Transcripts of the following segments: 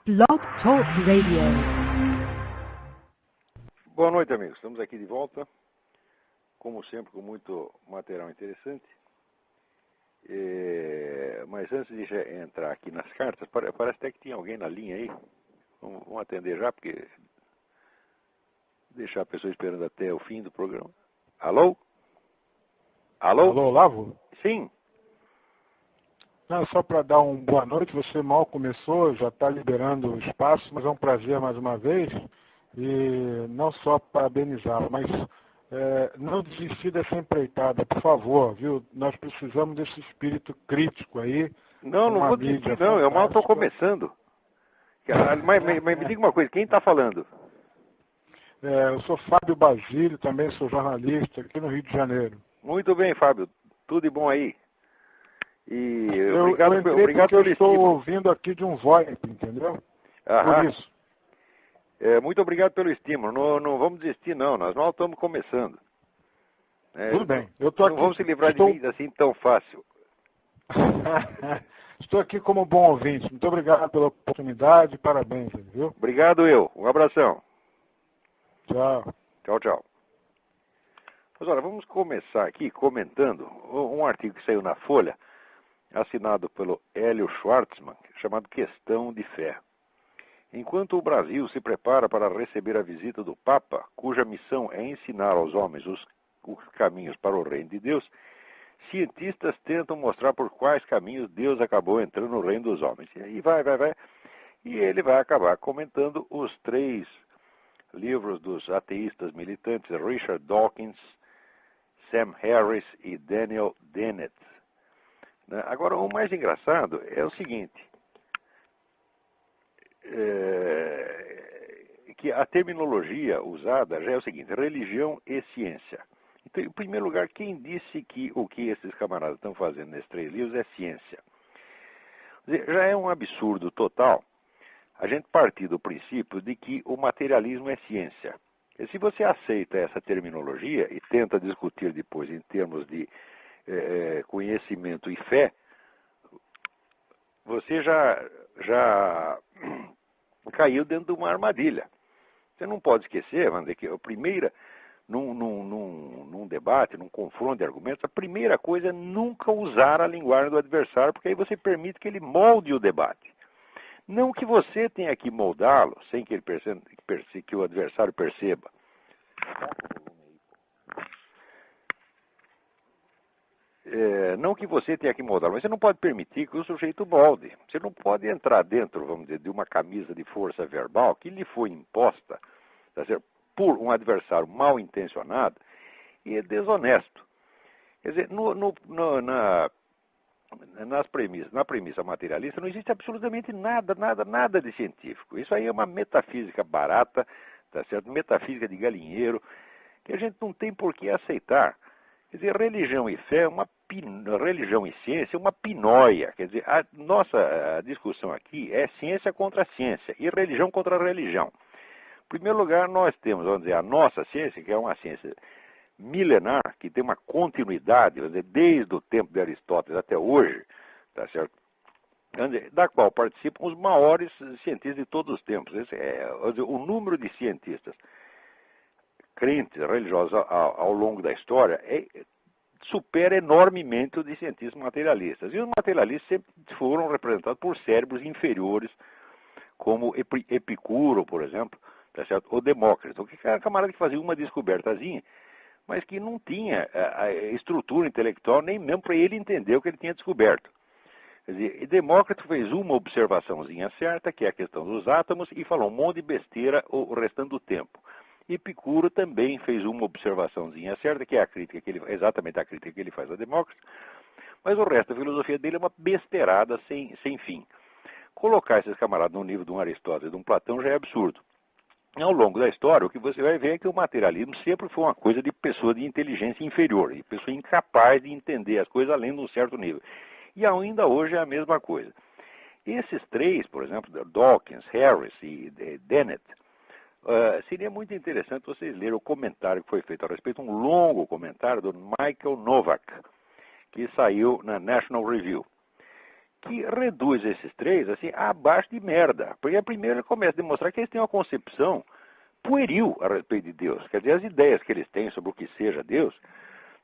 Blog Talk Radio. Boa noite, amigos. Estamos aqui de volta, como sempre, com muito material interessante. Mas antes de entrar aqui nas cartas, parece até que tinha alguém na linha aí. Vamos atender já, porque deixar a pessoa esperando até o fim do programa. Alô? Alô? Alô, Olavo? Sim. Não, só para dar uma boa noite, você mal começou, já está liberando o espaço, mas é um prazer mais uma vez, e não só parabenizá-lo, mas não desistir dessa empreitada, por favor, viu? Nós precisamos desse espírito crítico aí. Não vou desistir, não, eu mal estou começando. Mas me diga uma coisa, quem está falando? Eu sou Fábio Basílio, também sou jornalista aqui no Rio de Janeiro. Muito bem, Fábio, tudo de bom aí? E obrigado pelo estímulo. Eu estou ouvindo aqui de um VoIP, entendeu? Aham. Por isso. Muito obrigado pelo estímulo. Não vamos desistir, não. Nós mal estamos começando. Tudo bem. Eu tô aqui, não vamos se livrar de mim assim tão fácil. Estou aqui como bom ouvinte. Muito obrigado pela oportunidade. Parabéns, viu? Obrigado eu. Um abração. Tchau. Tchau, tchau. Mas olha, vamos começar aqui comentando um artigo que saiu na Folha, assinado pelo Hélio Schwartzman, chamado Questão de Fé. Enquanto o Brasil se prepara para receber a visita do Papa, cuja missão é ensinar aos homens os caminhos para o reino de Deus, cientistas tentam mostrar por quais caminhos Deus acabou entrando no reino dos homens. E aí vai. E ele vai acabar comentando os 3 livros dos ateístas militantes Richard Dawkins, Sam Harris e Daniel Dennett. Agora, o mais engraçado é o seguinte, que a terminologia usada já é o seguinte, religião e ciência. Então, em primeiro lugar, quem disse que o que esses camaradas estão fazendo nesses 3 livros é ciência? Quer dizer, já é um absurdo total a gente partir do princípio de que o materialismo é ciência. E se você aceita essa terminologia e tenta discutir depois em termos de conhecimento e fé, você já caiu dentro de uma armadilha. Você não pode esquecer, vamos dizer, que a primeira, num debate, num confronto de argumentos, a primeira coisa é nunca usar a linguagem do adversário, porque aí você permite que ele molde o debate. Não que você tenha que moldá-lo sem que, que o adversário perceba. Não que você tenha que moldá-lo, mas você não pode permitir que o sujeito molde. Você não pode entrar dentro, vamos dizer, de uma camisa de força verbal que lhe foi imposta, tá certo, por um adversário mal intencionado e desonesto. Quer dizer, na premissa materialista não existe absolutamente nada de científico. Isso aí é uma metafísica barata, tá certo? Metafísica de galinheiro, que a gente não tem por que aceitar. Quer dizer, religião e fé, religião e ciência é uma pinóia. Quer dizer, a nossa discussão aqui é ciência contra ciência e religião contra religião. Em primeiro lugar, nós temos, vamos dizer, a nossa ciência, que é uma ciência milenar, que tem uma continuidade, vamos dizer, desde o tempo de Aristóteles até hoje, tá certo? Da qual participam os maiores cientistas de todos os tempos. O número de cientistas crentes, religiosos ao longo da história supera enormemente o de cientistas materialistas. E os materialistas sempre foram representados por cérebros inferiores, como Epicuro, por exemplo, tá certo? Ou Demócrito, que era um camarada que fazia uma descobertazinha, mas que não tinha a estrutura intelectual nem mesmo para ele entender o que ele tinha descoberto. Quer dizer, Demócrito fez uma observaçãozinha certa, que é a questão dos átomos, e falou um monte de besteira o restante do tempo. Epicuro também fez uma observaçãozinha certa, que é exatamente a crítica que ele faz a Demócrito, mas o resto da filosofia dele é uma besteirada sem fim. Colocar esses camaradas no nível de um Aristóteles e de um Platão já é absurdo. Ao longo da história, o que você vai ver é que o materialismo sempre foi uma coisa de pessoa de inteligência inferior, de pessoa incapaz de entender as coisas além de um certo nível. E ainda hoje é a mesma coisa. Esses 3, por exemplo, Dawkins, Harris e Dennett, seria muito interessante vocês lerem o comentário que foi feito a respeito, um longo comentário do Michael Novak, que saiu na National Review. que reduz esses três assim, abaixo de merda. Porque primeiro ele começa a demonstrar que eles têm uma concepção pueril a respeito de Deus. Quer dizer, as ideias que eles têm sobre o que seja Deus,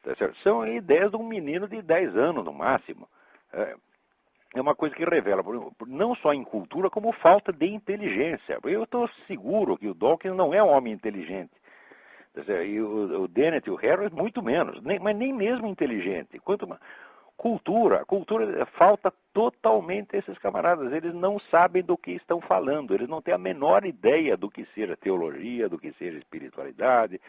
tá certo? São ideias de um menino de 10 anos no máximo. É uma coisa que revela, não só em cultura, como falta de inteligência. Eu estou seguro que o Dawkins não é um homem inteligente. E o Dennett e o Harris, muito menos, mas nem mesmo inteligente. Quanto mais. Cultura falta totalmente a esses camaradas. Eles não sabem do que estão falando, eles não têm a menor ideia do que seja teologia, do que seja espiritualidade,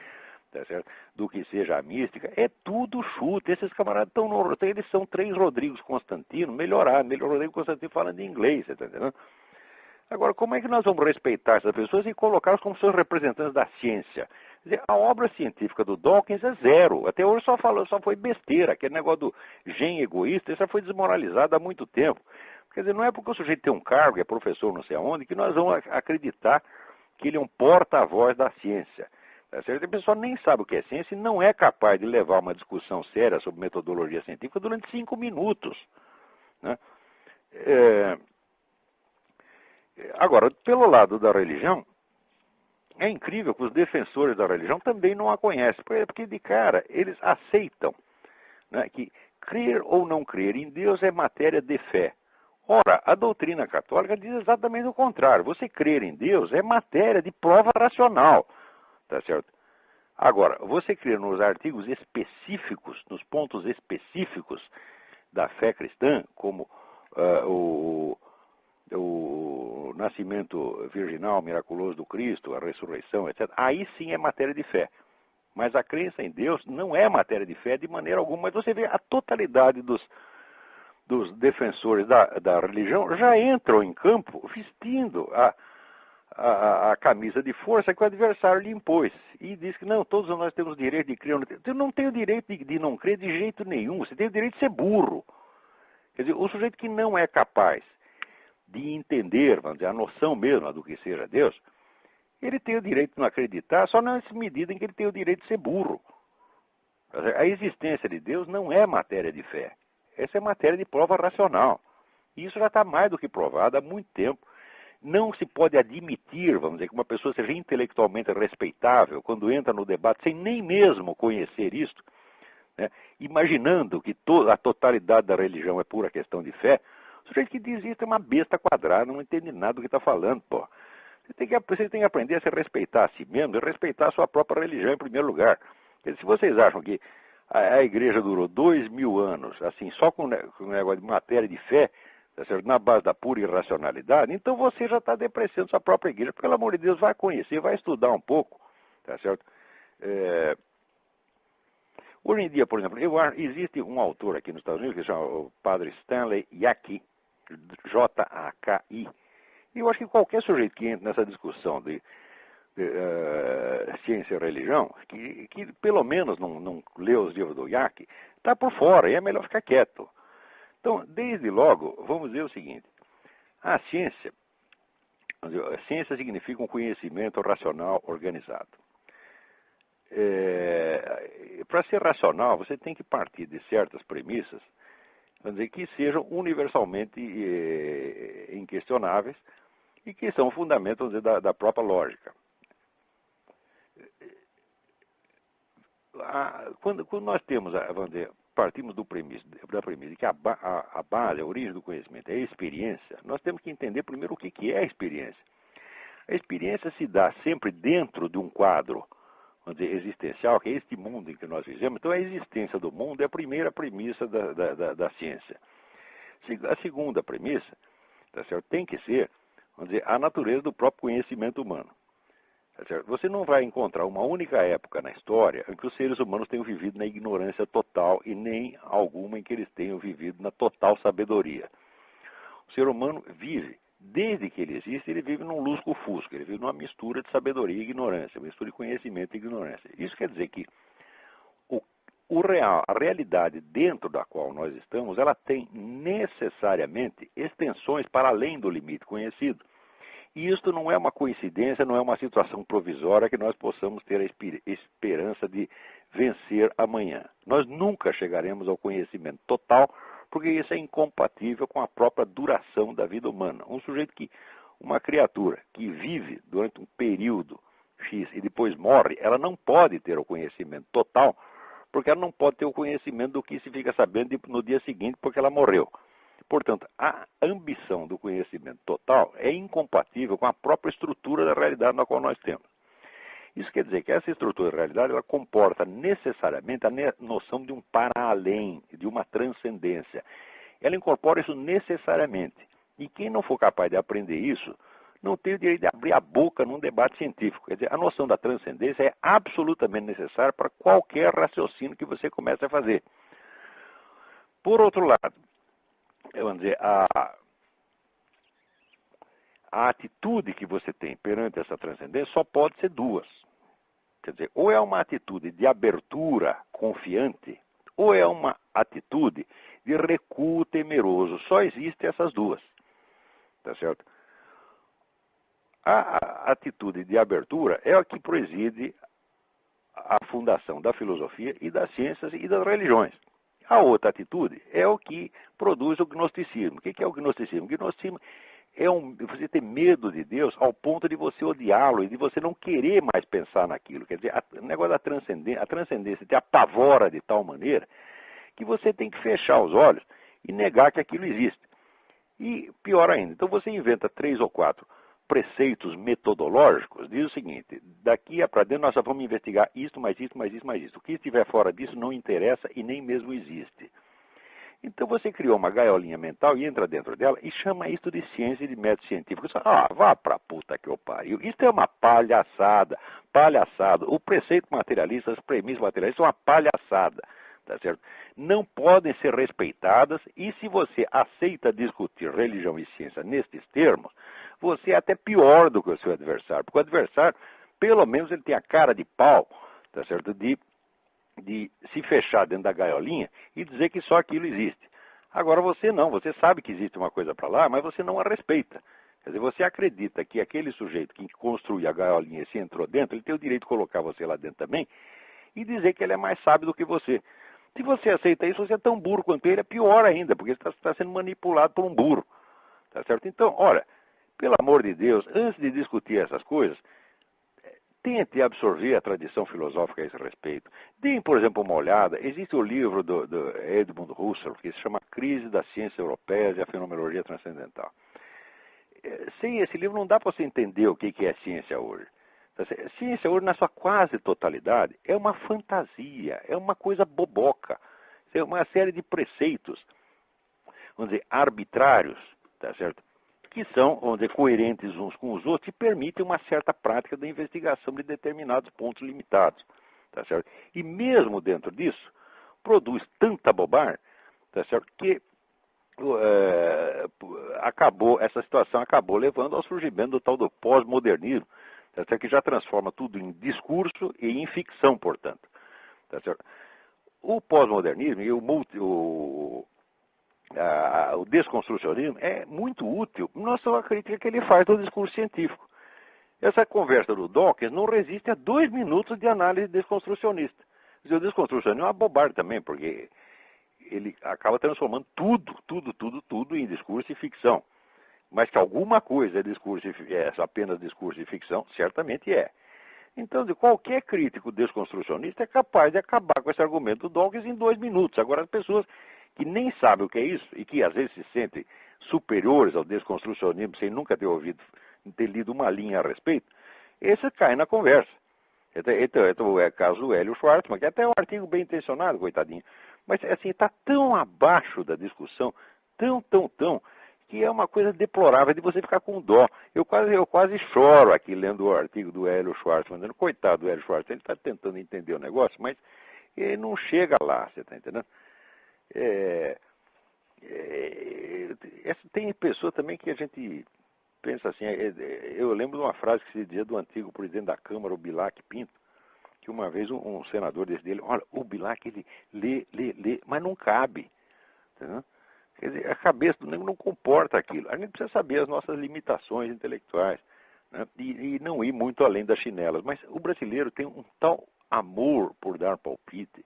tá certo? Do que seja a mística. É tudo chute. Esses camaradas estão no. Eles são 3 Rodrigos Constantino, melhor Rodrigo Constantino falando inglês, você está entendendo? Agora, como é que nós vamos respeitar essas pessoas e colocá-las como seus representantes da ciência? Quer dizer, a obra científica do Dawkins é zero. Até hoje só foi besteira. Aquele negócio do gen egoísta, isso já foi desmoralizado há muito tempo. Quer dizer, não é porque o sujeito tem um cargo, é professor não sei aonde, que nós vamos acreditar que ele é um porta-voz da ciência. A pessoa nem sabe o que é ciência e não é capaz de levar uma discussão séria sobre metodologia científica durante 5 minutos. Né? Agora, pelo lado da religião, é incrível que os defensores da religião também não a conhecem, porque de cara eles aceitam, né, que crer ou não crer em Deus é matéria de fé. Ora, a doutrina católica diz exatamente o contrário. Você crer em Deus é matéria de prova racional, tá certo? Agora, você crer nos artigos específicos, nos pontos específicos da fé cristã, como o nascimento virginal miraculoso do Cristo, a ressurreição, etc., aí sim é matéria de fé. Mas a crença em Deus não é matéria de fé de maneira alguma. Mas você vê a totalidade dos defensores da religião já entram em campo vestindo a camisa de força que o adversário lhe impôs. E diz que não, todos nós temos o direito de crer. Você não tem o direito de não crer de jeito nenhum. Você tem o direito de ser burro. Quer dizer, o sujeito que não é capaz de entender, vamos dizer, a noção mesmo do que seja Deus, ele tem o direito de não acreditar, só nessa medida em que ele tem o direito de ser burro. A existência de Deus não é matéria de fé. Essa é matéria de prova racional. E isso já está mais do que provado há muito tempo. Não se pode admitir, vamos dizer, que uma pessoa seja intelectualmente respeitável quando entra no debate sem nem mesmo conhecer isto, né, imaginando que a totalidade da religião é pura questão de fé. O sujeito que diz isso é uma besta quadrada, não entende nada do que está falando, pô. Você tem que aprender a se respeitar a si mesmo e respeitar a sua própria religião em primeiro lugar. Porque se vocês acham que a igreja durou 2000 anos, assim, só com o negócio de matéria de fé, tá certo? Na base da pura irracionalidade, então você já está depreciando sua própria igreja. Pelo amor de Deus, vai conhecer, vai estudar um pouco, tá certo? Hoje em dia, por exemplo, existe um autor aqui nos Estados Unidos que se chama o padre Stanley Jaki, Jaki. E eu acho que qualquer sujeito que entre nessa discussão de ciência e religião, que pelo menos não lê os livros do Jaki, está por fora e é melhor ficar quieto. Então, desde logo, vamos dizer o seguinte: a ciência significa um conhecimento racional organizado. Para ser racional, você tem que partir de certas premissas, vamos dizer, que sejam universalmente inquestionáveis e que são fundamentos, vamos dizer, da própria lógica. Quando nós temos, vamos dizer, partimos da premissa de que a base, a origem do conhecimento é a experiência, nós temos que entender primeiro o que é a experiência. A experiência se dá sempre dentro de um quadro, vamos dizer, existencial, que é este mundo em que nós vivemos. Então, a existência do mundo é a primeira premissa da ciência. A segunda premissa, tá certo, tem que ser, vamos dizer, a natureza do próprio conhecimento humano. Tá certo? Você não vai encontrar uma única época na história em que os seres humanos tenham vivido na ignorância total e nem alguma em que eles tenham vivido na total sabedoria. O ser humano vive, desde que ele existe, ele vive num lusco-fusco, ele vive numa mistura de sabedoria e ignorância, uma mistura de conhecimento e ignorância. Isso quer dizer que a realidade dentro da qual nós estamos, ela tem necessariamente extensões para além do limite conhecido. E isto não é uma coincidência, não é uma situação provisória que nós possamos ter a esperança de vencer amanhã. Nós nunca chegaremos ao conhecimento total, porque isso é incompatível com a própria duração da vida humana. Uma criatura que vive durante um período X e depois morre, ela não pode ter o conhecimento total, porque ela não pode ter o conhecimento do que se fica sabendo no dia seguinte, porque ela morreu. Portanto, a ambição do conhecimento total é incompatível com a própria estrutura da realidade na qual nós temos. Isso quer dizer que essa estrutura da realidade ela comporta necessariamente a noção de um para-além, de uma transcendência. Ela incorpora isso necessariamente. E quem não for capaz de aprender isso, não tem o direito de abrir a boca num debate científico. Quer dizer, a noção da transcendência é absolutamente necessária para qualquer raciocínio que você comece a fazer. Por outro lado, vamos dizer, a atitude que você tem perante essa transcendência só pode ser duas. Quer dizer, ou é uma atitude de abertura confiante, ou é uma atitude de recuo temeroso. Só existem essas duas. Tá certo? A atitude de abertura é a que preside a fundação da filosofia e das ciências e das religiões. A outra atitude é o que produz o gnosticismo. O que é o gnosticismo? O gnosticismo é você ter medo de Deus ao ponto de você odiá-lo e de você não querer mais pensar naquilo. Quer dizer, o negócio da transcendência, a transcendência te apavora de tal maneira que você tem que fechar os olhos e negar que aquilo existe. E pior ainda, então você inventa 3 ou 4 preceitos metodológicos, diz o seguinte: daqui para dentro nós só vamos investigar isto, mais isto, mais isto, mais isto. O que estiver fora disso não interessa e nem mesmo existe. Então você criou uma gaiolinha mental e entra dentro dela e chama isso de ciência e de método científico. Vá pra puta que eu pariu. Isso é uma palhaçada. Palhaçada. O preceito materialista, as premissas materialistas são uma palhaçada. Tá certo? Não podem ser respeitadas e se você aceita discutir religião e ciência nestes termos, você é até pior do que o seu adversário. Porque o adversário, pelo menos, ele tem a cara de pau, tá certo? De se fechar dentro da gaiolinha e dizer que só aquilo existe. Agora você não, você sabe que existe uma coisa para lá, mas você não a respeita. Quer dizer, você acredita que aquele sujeito que construiu a gaiolinha e se entrou dentro, ele tem o direito de colocar você lá dentro também e dizer que ele é mais sábio do que você. Se você aceita isso, você é tão burro quanto ele, é pior ainda, porque você está sendo manipulado por um burro. Tá certo? Então, olha, pelo amor de Deus, antes de discutir essas coisas, tente absorver a tradição filosófica a esse respeito. Deem, por exemplo, uma olhada. Existe o livro do Edmund Husserl, que se chama Crise das Ciências Europeias e a Fenomenologia Transcendental. Sem esse livro não dá para você entender o que é ciência hoje. Ciência hoje, na sua quase totalidade, é uma fantasia, é uma coisa boboca. É uma série de preceitos, vamos dizer, arbitrários, tá certo? Que são, vamos dizer, coerentes uns com os outros e permitem uma certa prática da investigação de determinados pontos limitados, tá certo? E mesmo dentro disso, produz tanta bobagem, tá certo? Que essa situação acabou levando ao surgimento do tal do pós-modernismo, tá certo? Que já transforma tudo em discurso e em ficção, portanto. Tá certo? O pós-modernismo e o desconstrucionismo é muito útil na sua crítica que ele faz do discurso científico. Essa conversa do Dawkins não resiste a 2 minutos de análise desconstrucionista. O desconstrucionismo é uma bobagem também, porque ele acaba transformando tudo em discurso e ficção. Mas que alguma coisa é apenas discurso e ficção, certamente é. Então, qualquer crítico desconstrucionista é capaz de acabar com esse argumento do Dawkins em 2 minutos. Agora, as pessoas que nem sabem o que é isso e que às vezes se sentem superiores ao desconstrucionismo sem nunca ter lido uma linha a respeito, esse cai na conversa. Então, é o caso do Hélio Schwartzman, que até é um artigo bem intencionado, coitadinho. Mas, assim, está tão abaixo da discussão, tão, que é uma coisa deplorável de você ficar com dó. Eu quase choro aqui lendo o artigo do Hélio Schwartzman, dizendo, coitado do Hélio Schwartzman, ele está tentando entender o negócio, mas ele não chega lá, você está entendendo? Tem pessoa também que a gente pensa assim, eu lembro de uma frase que se dizia do antigo presidente da Câmara, o Bilac Pinto, que uma vez um senador dele, olha, o Bilac ele lê, mas não cabe, entendeu? Quer dizer, a cabeça do negro não comporta aquilo. A gente precisa saber as nossas limitações intelectuais, né? E não ir muito além das chinelas. Mas o brasileiro tem um tal amor por dar palpite,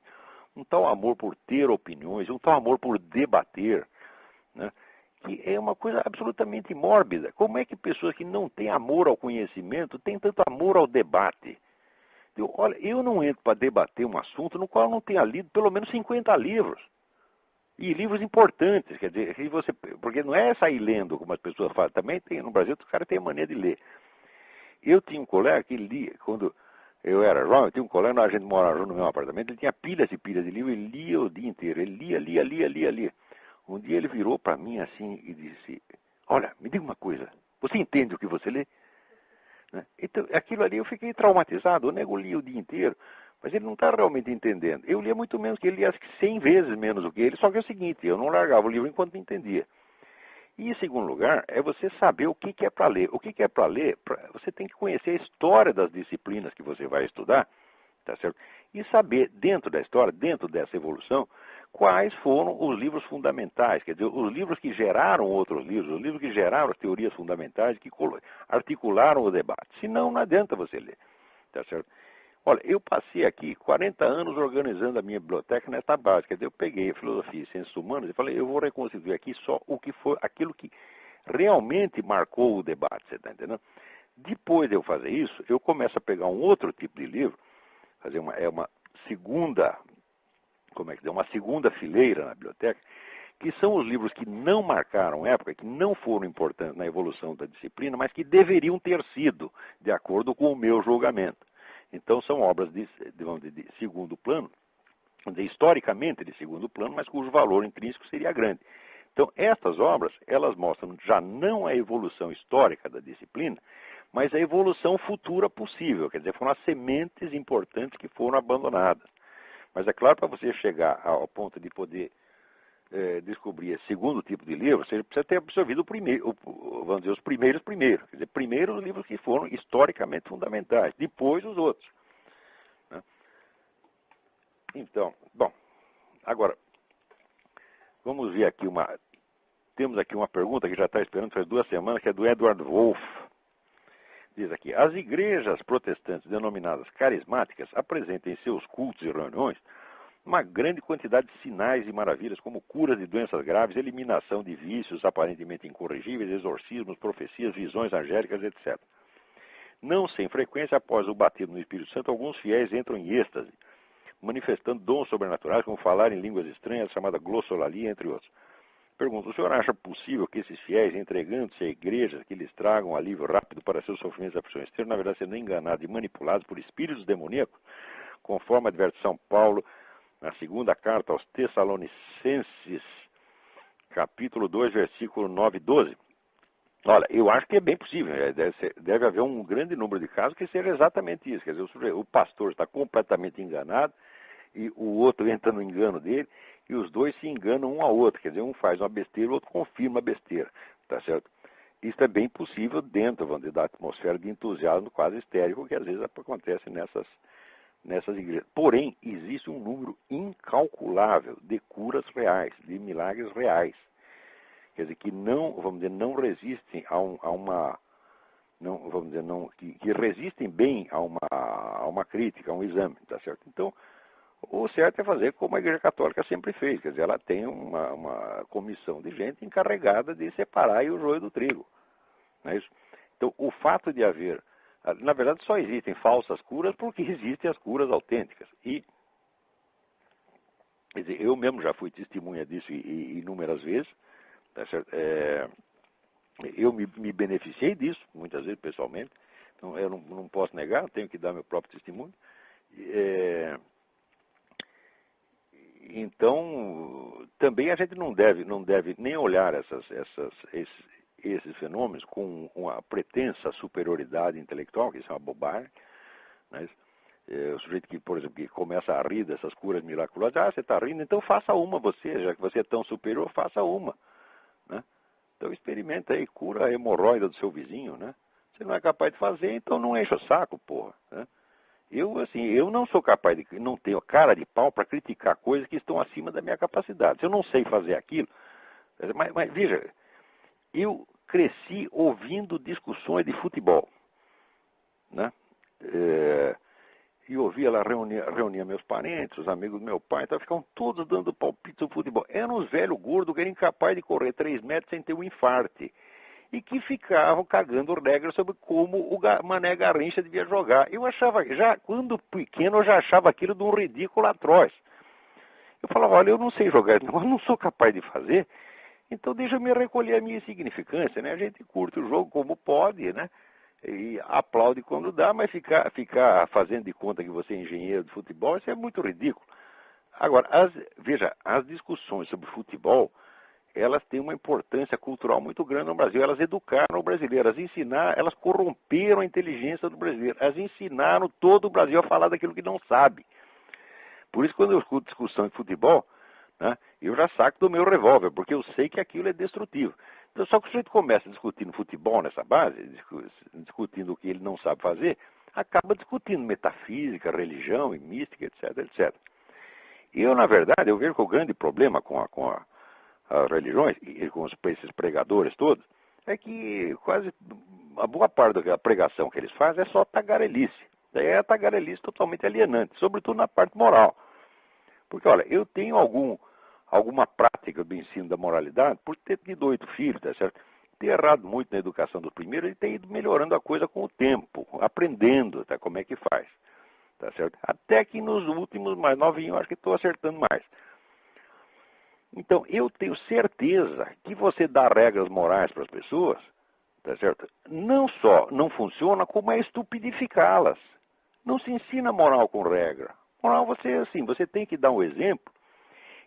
um tal amor por ter opiniões, um tal amor por debater, né? Que é uma coisa absolutamente mórbida. Como é que pessoas que não têm amor ao conhecimento têm tanto amor ao debate? Olha, eu não entro para debater um assunto no qual eu não tenha lido pelo menos 50 livros. E livros importantes, quer dizer, que você, porque não é sair lendo, como as pessoas falam. Também tem, no Brasil, os caras têm a mania de ler. Eu tinha um colega que lia, quando eu era jovem, eu tinha um colega, a gente morava no mesmo apartamento, ele tinha pilhas e pilhas de livros, ele lia o dia inteiro, ele lia. Um dia ele virou para mim assim e disse, olha, me diga uma coisa, você entende o que você lê? Né? Então, aquilo ali eu fiquei traumatizado, o nego lia o dia inteiro, mas ele não está realmente entendendo. Eu lia muito menos que ele, lia acho que 100 vezes menos do que ele, só que é o seguinte, eu não largava o livro enquanto não entendia. E, em segundo lugar, é você saber o que é para ler. O que é para ler, você tem que conhecer a história das disciplinas que você vai estudar, tá certo? E saber, dentro da história, dentro dessa evolução, quais foram os livros fundamentais, quer dizer, os livros que geraram outros livros, os livros que geraram as teorias fundamentais, que articularam o debate. Senão, não adianta você ler, tá certo? Olha, eu passei aqui 40 anos organizando a minha biblioteca nesta base. Quer dizer, eu peguei filosofia e ciências humanas e falei, eu vou reconstituir aqui só o que foi aquilo que realmente marcou o debate, você está entendendo? Depois de eu fazer isso, eu começo a pegar um outro tipo de livro, fazer uma segunda, uma segunda fileira na biblioteca, que são os livros que não marcaram época, que não foram importantes na evolução da disciplina, mas que deveriam ter sido, de acordo com o meu julgamento. Então são obras de segundo plano, historicamente de segundo plano, mas cujo valor intrínseco seria grande. Então estas obras, elas mostram já não a evolução histórica da disciplina, mas a evolução futura possível, quer dizer, foram as sementes importantes que foram abandonadas. Mas é claro, para você chegar ao ponto de poder descobrir esse segundo tipo de livro, você precisa ter absorvido vamos dizer, os primeiros primeiro. Quer dizer, primeiro os livros que foram historicamente fundamentais, depois os outros. Né? Então, bom, agora, vamos ver aqui temos aqui uma pergunta que já está esperando faz 2 semanas, que é do Edward Wolff. Diz aqui, as igrejas protestantes denominadas carismáticas apresentam em seus cultos e reuniões uma grande quantidade de sinais e maravilhas, como curas de doenças graves, eliminação de vícios aparentemente incorrigíveis, exorcismos, profecias, visões angélicas, etc. Não sem frequência, após o batismo no Espírito Santo, alguns fiéis entram em êxtase, manifestando dons sobrenaturais, como falar em línguas estranhas, chamada glossolalia, entre outros. Pergunto, o senhor acha possível que esses fiéis, entregando-se à igreja, que lhes tragam alívio rápido para seus sofrimentos e aflições, estejam, na verdade, sendo enganados e manipulados por espíritos demoníacos, conforme adverte São Paulo, na segunda carta aos Tessalonicenses, capítulo 2, versículo 9 e 12. Olha, eu acho que é bem possível. Deve haver um grande número de casos que seja exatamente isso. Quer dizer, o pastor está completamente enganado e o outro entra no engano dele e os dois se enganam um ao outro. Quer dizer, um faz uma besteira e o outro confirma a besteira. Tá certo? Isso é bem possível dentro, vamos dizer, da atmosfera de entusiasmo quase histérico que às vezes acontece nessas igrejas. Porém, existe um número incalculável de curas reais, de milagres reais. Quer dizer, que não, vamos dizer, não resistem que resistem bem a uma crítica, a um exame, tá certo? Então, o certo é fazer como a Igreja Católica sempre fez, quer dizer, ela tem uma comissão de gente encarregada de separar o joio do trigo, não é isso? Então, o fato de haver, na verdade, só existem falsas curas porque existem as curas autênticas. E, quer dizer, eu mesmo já fui testemunha disso inúmeras vezes, tá certo? Eu me beneficiei disso, muitas vezes pessoalmente, então eu não posso negar, tenho que dar meu próprio testemunho. Então, também a gente não deve nem olhar esses fenômenos com uma pretensa superioridade intelectual, que isso é uma bobagem. Né? O sujeito que, por exemplo, que começa a rir dessas curas miraculosas, você está rindo, então faça uma você, já que você é tão superior, faça uma. Né? Então experimenta aí, cura a hemorroida do seu vizinho, né? Você não é capaz de fazer, então não enche o saco, porra. Né? Eu não sou capaz não tenho cara de pau para criticar coisas que estão acima da minha capacidade. Se eu não sei fazer aquilo, mas veja, eu cresci ouvindo discussões de futebol, né? e ouvia lá, reunia meus parentes, os amigos do meu pai, então ficavam todos dando palpite sobre futebol. Eram uns velhos gordos que eram incapazes de correr 3 metros sem ter um infarte. E que ficavam cagando regras sobre como o Mané Garrincha devia jogar. Eu achava, já quando pequeno, eu já achava aquilo de um ridículo atroz. Eu falava, olha, eu não sei jogar, eu não sou capaz de fazer, então deixa eu me recolher a minha insignificância, né? A gente curte o jogo como pode, né? E aplaude quando dá, mas ficar fazendo de conta que você é engenheiro de futebol, isso é muito ridículo. Agora, veja, as discussões sobre futebol, elas têm uma importância cultural muito grande no Brasil. Elas educaram o brasileiro, elas corromperam a inteligência do brasileiro, elas ensinaram todo o Brasil a falar daquilo que não sabe. Por isso, quando eu escuto discussão de futebol, né, eu já saco do meu revólver, porque eu sei que aquilo é destrutivo. Então, só que o sujeito começa discutindo futebol nessa base, discutindo o que ele não sabe fazer, acaba discutindo metafísica, religião e mística, etc, etc. Eu, na verdade, eu vejo que o grande problema com as religiões e com esses pregadores todos é que quase a boa parte da pregação que eles fazem é só tagarelice. Daí é a tagarelice totalmente alienante, sobretudo na parte moral. Porque, olha, eu tenho alguma prática do ensino da moralidade por ter tido 8 filhos, tá certo? Ter errado muito na educação dos primeiros e ter ido melhorando a coisa com o tempo, aprendendo, tá, como é que faz, tá certo? Até que nos últimos, mais novinhos, eu acho que estou acertando mais. Então, eu tenho certeza que você dá regras morais para as pessoas, tá certo? Não só não funciona, como é estupidificá-las. Não se ensina moral com regra. Moral, você tem que dar um exemplo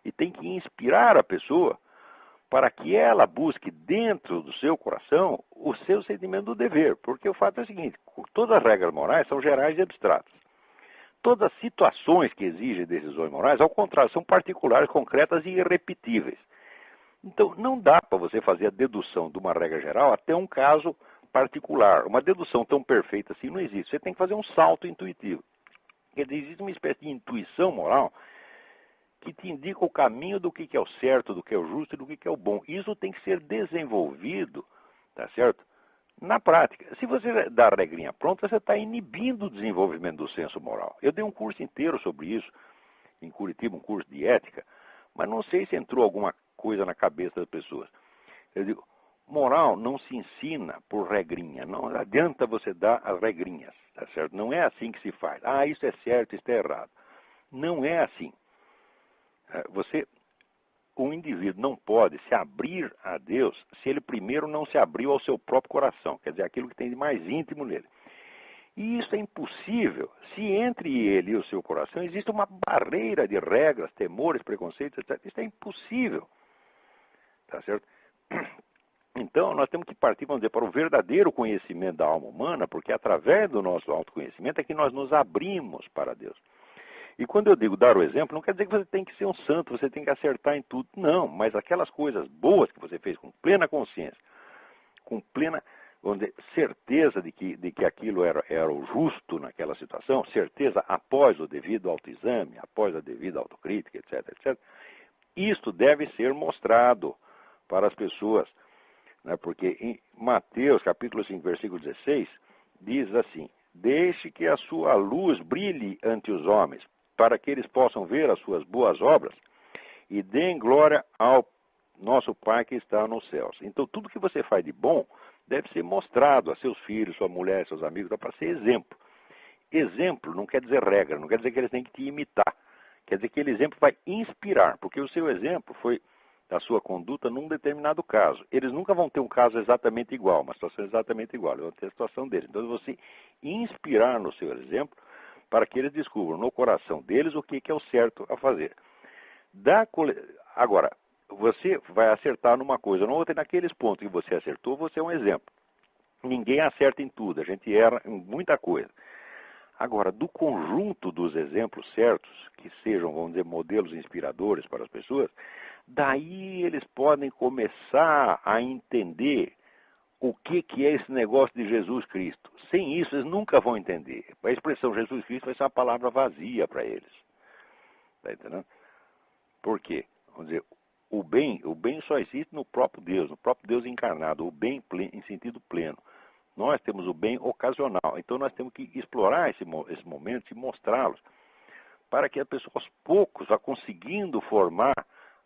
e tem que inspirar a pessoa para que ela busque dentro do seu coração o seu sentimento do dever. Porque o fato é o seguinte, todas as regras morais são gerais e abstratas. Todas as situações que exigem decisões morais, ao contrário, são particulares, concretas e irrepetíveis. Então, não dá para você fazer a dedução de uma regra geral até um caso particular. Uma dedução tão perfeita assim não existe. Você tem que fazer um salto intuitivo. Quer dizer, existe uma espécie de intuição moral que te indica o caminho do que é o certo, do que é o justo e do que é o bom. Isso tem que ser desenvolvido, tá certo? Na prática. Se você dá a regrinha pronta, você está inibindo o desenvolvimento do senso moral. Eu dei um curso inteiro sobre isso, em Curitiba, um curso de ética, mas não sei se entrou alguma coisa na cabeça das pessoas. Eu digo, moral não se ensina por regrinha, não adianta você dar as regrinhas, tá certo? Não é assim que se faz. Ah, isso é certo, isso é errado. Não é assim. O indivíduo não pode se abrir a Deus se ele primeiro não se abriu ao seu próprio coração, quer dizer, aquilo que tem de mais íntimo nele. E isso é impossível se entre ele e o seu coração existe uma barreira de regras, temores, preconceitos, etc. Isso é impossível. Tá certo? Então, nós temos que partir, vamos dizer, para o verdadeiro conhecimento da alma humana, porque através do nosso autoconhecimento é que nós nos abrimos para Deus. E quando eu digo dar o exemplo, não quer dizer que você tem que ser um santo, você tem que acertar em tudo. Não, mas aquelas coisas boas que você fez com plena consciência, com plena, vamos dizer, certeza de que aquilo era o justo naquela situação, certeza após o devido autoexame, após a devida autocrítica, etc, etc. Isto deve ser mostrado para as pessoas, né? Porque em Mateus, capítulo 5, versículo 16, diz assim, deixe que a sua luz brilhe ante os homens, para que eles possam ver as suas boas obras e deem glória ao nosso Pai que está nos céus. Então, tudo que você faz de bom deve ser mostrado a seus filhos, sua mulher, seus amigos, para ser exemplo. Exemplo não quer dizer regra, não quer dizer que eles têm que te imitar. Quer dizer que aquele exemplo vai inspirar, porque o seu exemplo foi a sua conduta num determinado caso. Eles nunca vão ter um caso exatamente igual, uma situação exatamente igual, eles vão ter a situação deles. Então, você inspirar no seu exemplo para que eles descubram no coração deles o que é o certo a fazer. Agora, você vai acertar numa coisa ou outra, e naqueles pontos que você acertou, você é um exemplo. Ninguém acerta em tudo, a gente erra em muita coisa. Agora, do conjunto dos exemplos certos, que sejam, vamos dizer, modelos inspiradores para as pessoas, daí eles podem começar a entender o que é esse negócio de Jesus Cristo. Sem isso, eles nunca vão entender. A expressão Jesus Cristo vai ser uma palavra vazia para eles. Está entendendo? Por quê? Vamos dizer, o bem só existe no próprio Deus encarnado, o bem em sentido pleno. nós temos o bem ocasional. Então nós temos que explorar esse momento e mostrá-los, para que a pessoa aos poucos vá conseguindo formar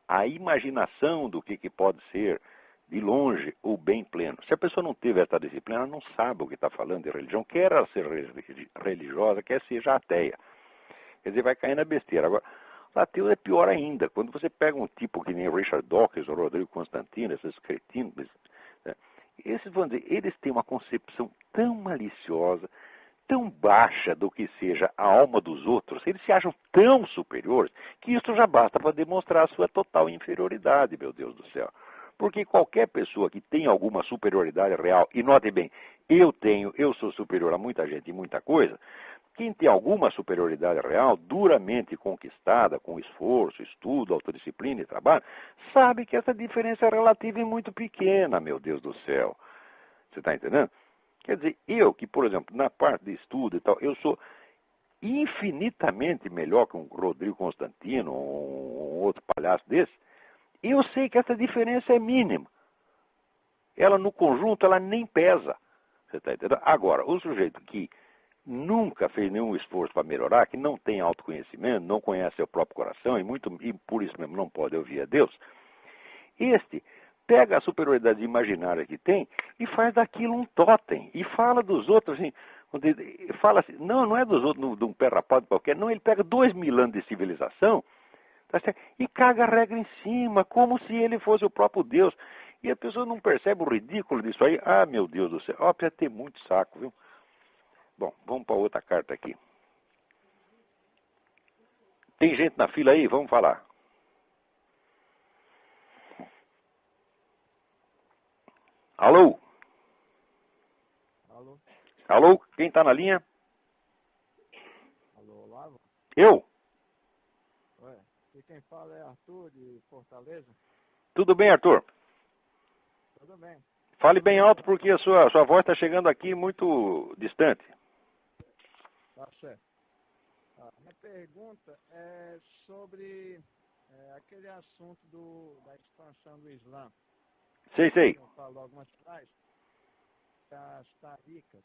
a imaginação do que pode ser, de longe, o bem pleno. Se a pessoa não teve essa disciplina, ela não sabe o que está falando de religião, quer ela ser religiosa, quer seja ateia. Quer dizer, vai cair na besteira. Agora, o ateu é pior ainda. Quando você pega um tipo que nem Richard Dawkins ou Rodrigo Constantino, esses cretinos, né, esses, vão dizer, eles têm uma concepção tão maliciosa, tão baixa do que seja a alma dos outros, eles se acham tão superiores, que isso já basta para demonstrar a sua total inferioridade, meu Deus do céu. Porque qualquer pessoa que tem alguma superioridade real, e note bem, eu sou superior a muita gente e muita coisa, quem tem alguma superioridade real, duramente conquistada, com esforço, estudo, autodisciplina e trabalho, sabe que essa diferença relativa é muito pequena, meu Deus do céu. Você está entendendo? Quer dizer, eu que, por exemplo, na parte de estudo e tal, eu sou infinitamente melhor que um Rodrigo Constantino, um outro palhaço desse, e eu sei que essa diferença é mínima. Ela, no conjunto, ela nem pesa. Você está entendendo? Agora, o sujeito que nunca fez nenhum esforço para melhorar, que não tem autoconhecimento, não conhece seu próprio coração e por isso mesmo não pode ouvir a Deus, este pega a superioridade imaginária que tem e faz daquilo um totem. E fala dos outros assim, fala assim, não é dos outros de um pé rapado qualquer, não, ele pega 2000 anos de civilização, tá certo? E caga a regra em cima, como se ele fosse o próprio Deus. E a pessoa não percebe o ridículo disso aí. Ah, meu Deus do céu, precisa ter muito saco, viu? Bom, vamos para outra carta aqui. Tem gente na fila aí? Vamos falar. Alô? Alô? Alô? Quem está na linha? Alô, Olavo? Eu? Ué, e quem fala é Arthur, de Fortaleza? Tudo bem, Arthur? Tudo bem. Fale bem alto porque a sua voz está chegando aqui muito distante. Tá certo. Minha pergunta é sobre aquele assunto da expansão do Islã. Sei. Você falou algumas atrás, das taricas.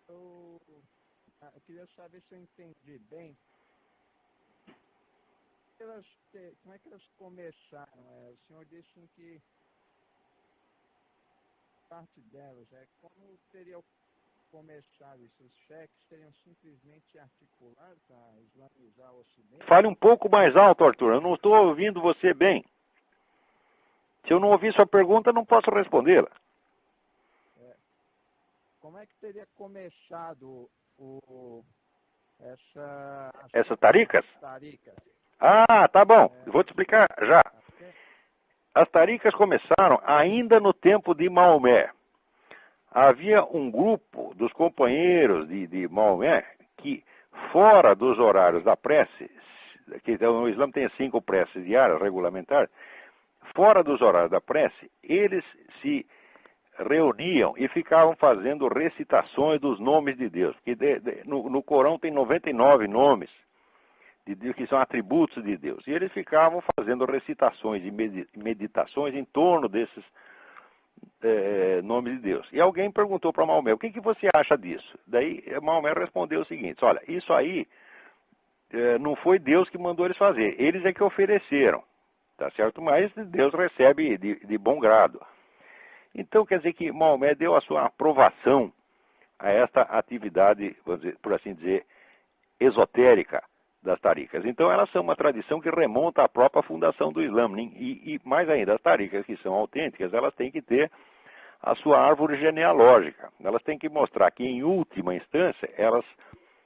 Eu queria saber se eu entendi bem. Como é que elas começaram? O senhor disse que parte delas, como teria começado isso? Os cheques teriam simplesmente articulado para islamizar o Ocidente? Fale um pouco mais alto, Arthur. Eu não estou ouvindo você bem. Se eu não ouvir sua pergunta, não posso respondê-la. Como é que teria começado Essas taricas? Taricas? Ah, tá bom. Eu vou te explicar já. As taricas começaram ainda no tempo de Maomé. Havia um grupo dos companheiros de Maomé que, fora dos horários da prece, que o Islã tem 5 preces diárias regulamentares, fora dos horários da prece, eles se reuniam e ficavam fazendo recitações dos nomes de Deus. Porque no Corão tem 99 nomes de Deus, que são atributos de Deus. E eles ficavam fazendo recitações e meditações em torno desses nomes de Deus. E alguém perguntou para Maomé, o que você acha disso? Daí Maomé respondeu o seguinte, olha, isso aí não foi Deus que mandou eles fazer, eles é que ofereceram, tá certo? Mas Deus recebe de bom grado. Então quer dizer que Maomé deu a sua aprovação a esta atividade, vamos dizer, por assim dizer, esotérica das taricas. Então elas são uma tradição que remonta à própria fundação do Islã. E mais ainda, as taricas que são autênticas, elas têm que ter a sua árvore genealógica. Elas têm que mostrar que, em última instância, elas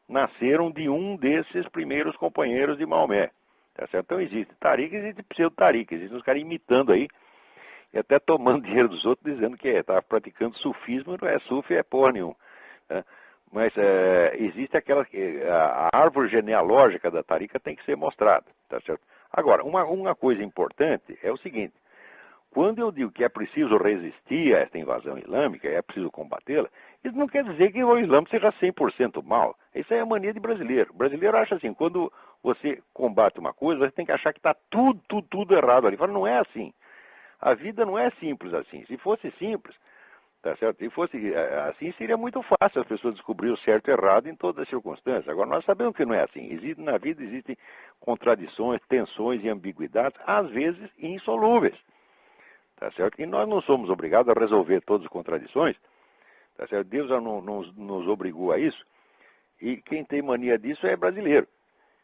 nasceram de um desses primeiros companheiros de Maomé. Tá certo? Então existe tarica e existe pseudo-tarica. Existem os caras imitando aí, e até tomando dinheiro dos outros, dizendo que está praticando sufismo, não é sufi, é porra nenhuma. Né? Mas existe a árvore genealógica da tarica tem que ser mostrada. Tá certo? Agora, uma coisa importante é o seguinte, quando eu digo que é preciso resistir a esta invasão islâmica, é preciso combatê-la, isso não quer dizer que o Islã seja 100% mal. Isso é a mania de brasileiro. O brasileiro acha assim, quando você combate uma coisa, você tem que achar que está tudo errado ali. Fala, não é assim. A vida não é simples assim. Se fosse simples, Tá certo? Se fosse assim, seria muito fácil as pessoas descobrir o certo e o errado em todas as circunstâncias. Agora, nós sabemos que não é assim. Na vida existem contradições, tensões e ambiguidades, às vezes insolúveis. Tá certo? E nós não somos obrigados a resolver todas as contradições. Tá certo? Deus já nos obrigou a isso. E quem tem mania disso é brasileiro.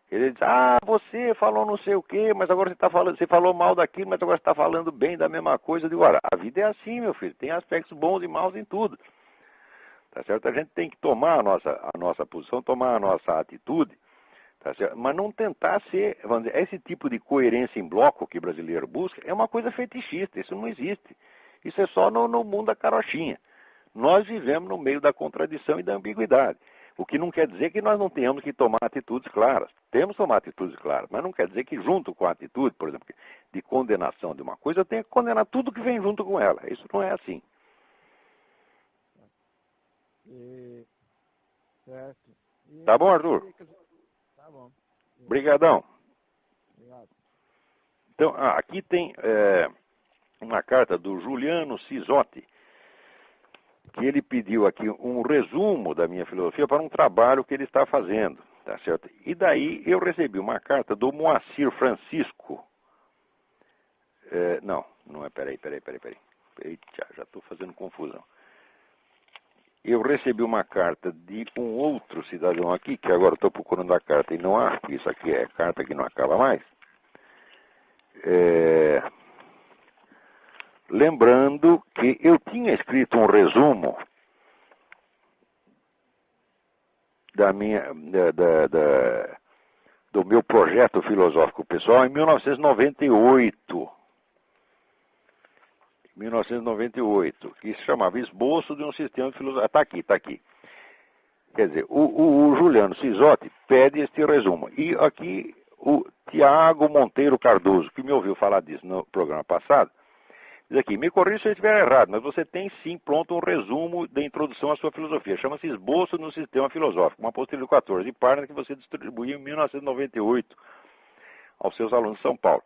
Ele diz, você falou não sei o quê, mas agora você falou mal daquilo, mas agora você está falando bem da mesma coisa. Eu digo, olha, a vida é assim, meu filho, tem aspectos bons e maus em tudo. Tá certo? A gente tem que tomar a nossa posição, tomar a nossa atitude, tá certo? Mas não tentar ser, vamos dizer, esse tipo de coerência em bloco que o brasileiro busca é uma coisa fetichista, isso não existe. Isso é só no mundo da carochinha. Nós vivemos no meio da contradição e da ambiguidade. O que não quer dizer que nós não tenhamos que tomar atitudes claras. Temos que tomar atitudes claras, mas não quer dizer que junto com a atitude, por exemplo, de condenação de uma coisa, eu tenho que condenar tudo que vem junto com ela. Isso não é assim. Certo. Tá bom, Arthur? Tá bom. Obrigadão. Obrigado. Então, aqui tem uma carta do Juliano Cisotti, que ele pediu aqui um resumo da minha filosofia para um trabalho que ele está fazendo, tá certo? E daí eu recebi uma carta do Moacir Francisco. Não é, peraí. Eita, já estou fazendo confusão. Eu recebi uma carta de um outro cidadão aqui, que agora estou procurando a carta e não acho que isso aqui é carta que não acaba mais. Lembrando que eu tinha escrito um resumo do meu projeto filosófico pessoal em 1998. 1998, que se chamava Esboço de um Sistema de Filosofia. Está aqui. Quer dizer, o Juliano Cisotti pede este resumo. E aqui o Tiago Monteiro Cardoso, que me ouviu falar disso no programa passado, diz aqui, me corrija se eu estiver errado, mas você tem sim pronto um resumo da introdução à sua filosofia. Chama-se Esboço no Sistema Filosófico, uma apostila de 14 páginas que você distribuiu em 1998 aos seus alunos de São Paulo.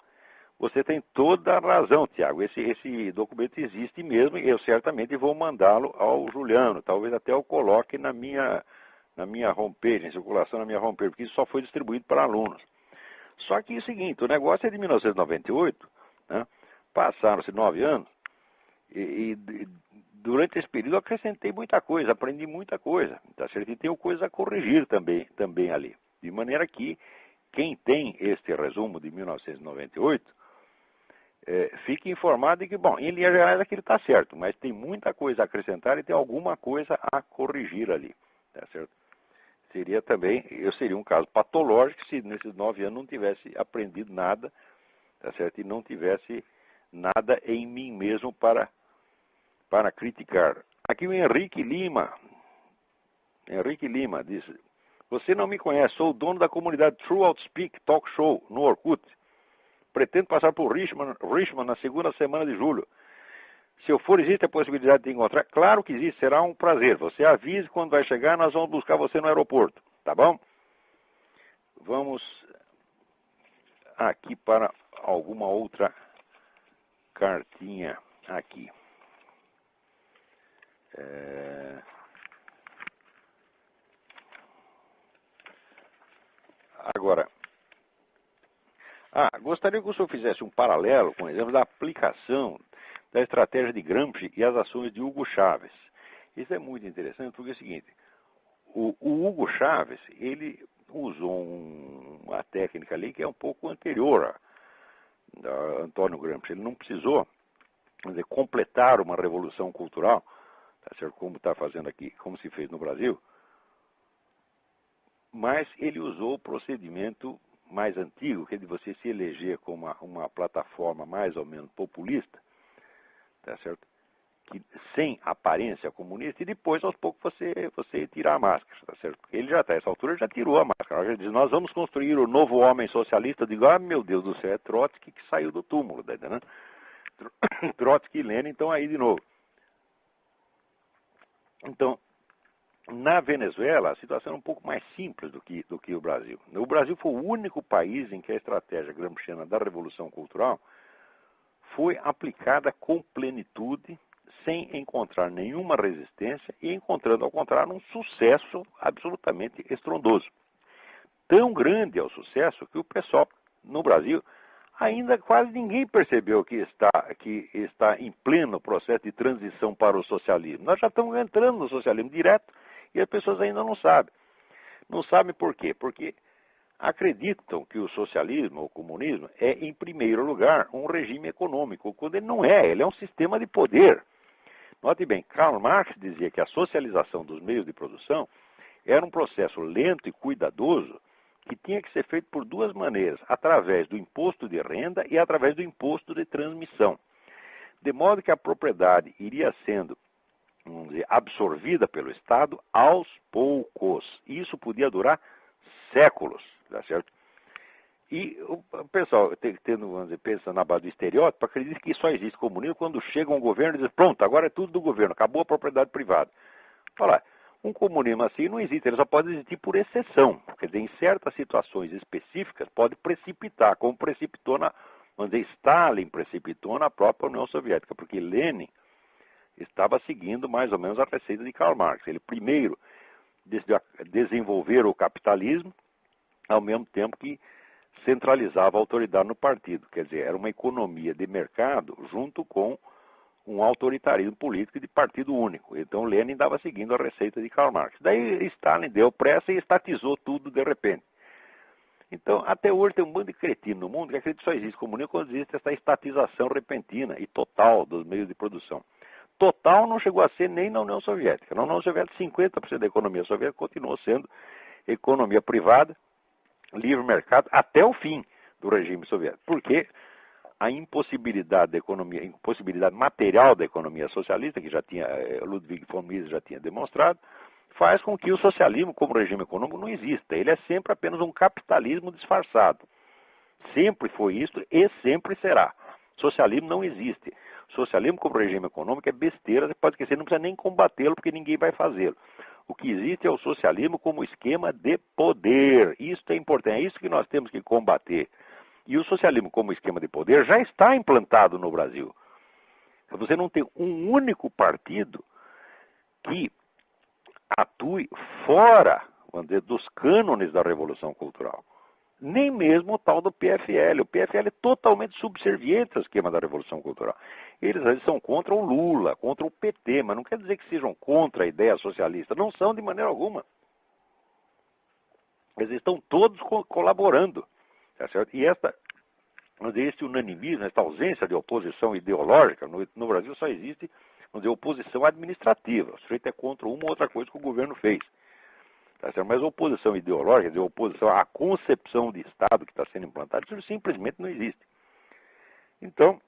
Você tem toda a razão, Tiago. Esse documento existe mesmo e eu certamente vou mandá-lo ao Juliano. Talvez até eu coloque na minha homepage, em circulação na minha homepage, porque isso só foi distribuído para alunos. Só que é o seguinte, o negócio é de 1998, né? Passaram-se 9 anos e durante esse período eu acrescentei muita coisa, aprendi muita coisa. Tá certo? E tenho coisas a corrigir também ali. De maneira que quem tem este resumo de 1998, fique informado de que, bom, em linhas gerais aquilo está certo, mas tem muita coisa a acrescentar e tem alguma coisa a corrigir ali, tá certo? Eu seria um caso patológico se nesses 9 anos não tivesse aprendido nada, tá certo? E não tivesse nada em mim mesmo para criticar. Aqui o Henrique Lima diz, você não me conhece, sou o dono da comunidade True Outspeak Talk Show no Orkut. Pretendo passar por Richmond na segunda semana de julho. Se eu for, existe a possibilidade de encontrar? Claro que existe, será um prazer. Você avise quando vai chegar, nós vamos buscar você no aeroporto. Tá bom? Vamos aqui para alguma outra cartinha aqui. Agora, gostaria que o senhor fizesse um paralelo com o exemplo da aplicação da estratégia de Gramsci e as ações de Hugo Chávez. Isso é muito interessante porque é o seguinte, o Hugo Chávez, ele usou uma técnica ali que é um pouco anterior a Antônio Gramsci. Ele não precisou, vamos dizer, completar uma revolução cultural, tá certo? Como está fazendo aqui, como se fez no Brasil, mas ele usou o procedimento mais antigo, que é de você se eleger com uma plataforma mais ou menos populista, tá certo? Que, sem aparência comunista, e depois, aos poucos, você tirar a máscara, tá certo? Porque ele já está, essa altura, já tirou a máscara. Ele diz, nós vamos construir o novo homem socialista. Eu digo, meu Deus do céu, é Trotsky que saiu do túmulo, tá entendendo? Trotsky e Lenin estão aí de novo. Então, na Venezuela, a situação é um pouco mais simples do que o Brasil. O Brasil foi o único país em que a estratégia gramsciana da Revolução Cultural foi aplicada com plenitude, sem encontrar nenhuma resistência e encontrando, ao contrário, um sucesso absolutamente estrondoso. Tão grande é o sucesso que o pessoal no Brasil ainda quase ninguém percebeu que está em pleno processo de transição para o socialismo. Nós já estamos entrando no socialismo direto e as pessoas ainda não sabem. Não sabem por quê? Porque acreditam que o socialismo, o comunismo, é, em primeiro lugar, um regime econômico, quando ele não é, ele é um sistema de poder. Note bem, Karl Marx dizia que a socialização dos meios de produção era um processo lento e cuidadoso que tinha que ser feito por duas maneiras, através do imposto de renda e através do imposto de transmissão. De modo que a propriedade iria sendo, vamos dizer, absorvida pelo Estado aos poucos. Isso podia durar séculos, tá certo? E o pessoal, vamos dizer, pensa na base do estereótipo, acredita que só existe comunismo quando chega um governo e diz, pronto, agora é tudo do governo, acabou a propriedade privada. Olha lá, um comunismo assim não existe, ele só pode existir por exceção. Quer dizer, em certas situações específicas pode precipitar, como precipitou vamos dizer, Stalin precipitou na própria União Soviética, porque Lenin estava seguindo mais ou menos a receita de Karl Marx. Ele primeiro decidiu desenvolver o capitalismo, ao mesmo tempo que centralizava a autoridade no partido. Quer dizer, era uma economia de mercado junto com um autoritarismo político de partido único. Então Lenin estava seguindo a receita de Karl Marx. Daí Stalin deu pressa e estatizou tudo de repente. Então, até hoje tem um bando de cretino no mundo que acredita que só existe comunismo quando existe essa estatização repentina e total dos meios de produção. Total não chegou a ser nem na União Soviética. Na União Soviética, 50% da economia soviética continuou sendo economia privada, livre mercado, até o fim do regime soviético. Porque a impossibilidade da economia, a impossibilidade material da economia socialista, que já tinha, Ludwig von Mises já tinha demonstrado, faz com que o socialismo como regime econômico não exista. Ele é sempre apenas um capitalismo disfarçado. Sempre foi isso e sempre será. Socialismo não existe. Socialismo como regime econômico é besteira, você pode esquecer, não precisa nem combatê-lo porque ninguém vai fazê-lo. O que existe é o socialismo como esquema de poder. Isso é importante, é isso que nós temos que combater. E o socialismo como esquema de poder já está implantado no Brasil. Você não tem um único partido que atue fora, vamos dizer, dos cânones da Revolução Cultural. Nem mesmo o tal do PFL. O PFL é totalmente subserviente ao esquema da Revolução Cultural. Eles são contra o Lula, contra o PT, mas não quer dizer que sejam contra a ideia socialista. Não são de maneira alguma. Eles estão todos colaborando. Tá certo? E esse unanimismo, essa ausência de oposição ideológica, no Brasil só existe, vamos dizer, oposição administrativa. O sujeito é contra uma ou outra coisa que o governo fez. Tá certo? Mas oposição ideológica, quer dizer, oposição à concepção de Estado que está sendo implantada, isso simplesmente não existe. Então,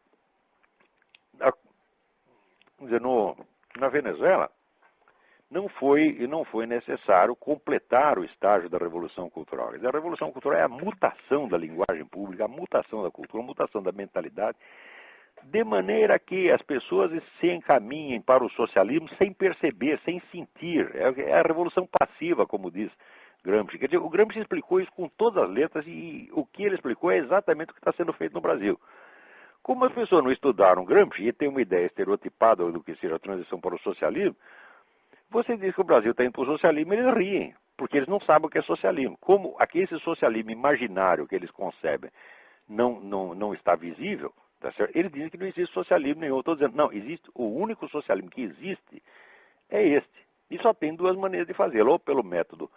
vamos dizer, na Venezuela, não foi necessário completar o estágio da Revolução Cultural. A Revolução Cultural é a mutação da linguagem pública, a mutação da cultura, a mutação da mentalidade, de maneira que as pessoas se encaminhem para o socialismo sem perceber, sem sentir. É a revolução passiva, como diz Gramsci. Quer dizer, o Gramsci explicou isso com todas as letras e o que ele explicou é exatamente o que está sendo feito no Brasil. Como as pessoas não estudaram Gramsci e têm uma ideia estereotipada do que seja a transição para o socialismo, você diz que o Brasil está indo para o socialismo, eles riem, porque eles não sabem o que é socialismo. Como esse socialismo imaginário que eles concebem não está visível, tá certo? Eles dizem que não existe socialismo nenhum. Eu estou dizendo, não, existe, o único socialismo que existe é este. E só tem duas maneiras de fazê-lo, ou pelo método,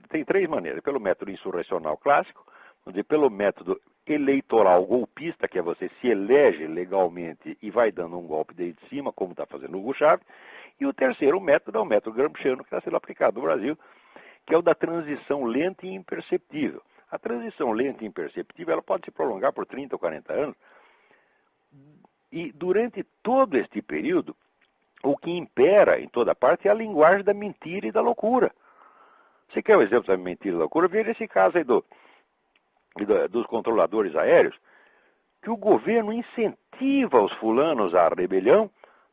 tem três maneiras, pelo método insurrecional clássico, vamos dizer, pelo método eleitoral golpista, que é você se elege legalmente e vai dando um golpe daí de cima, como está fazendo o Hugo Chávez, e o terceiro método é o método gramsciano que está sendo aplicado no Brasil, que é o da transição lenta e imperceptível. A transição lenta e imperceptível ela pode se prolongar por 30 ou 40 anos, e durante todo este período, o que impera em toda parte é a linguagem da mentira e da loucura. Você quer o exemplo da mentira e da loucura? Veja esse caso aí dos controladores aéreos, que o governo incentiva os fulanos à rebelião,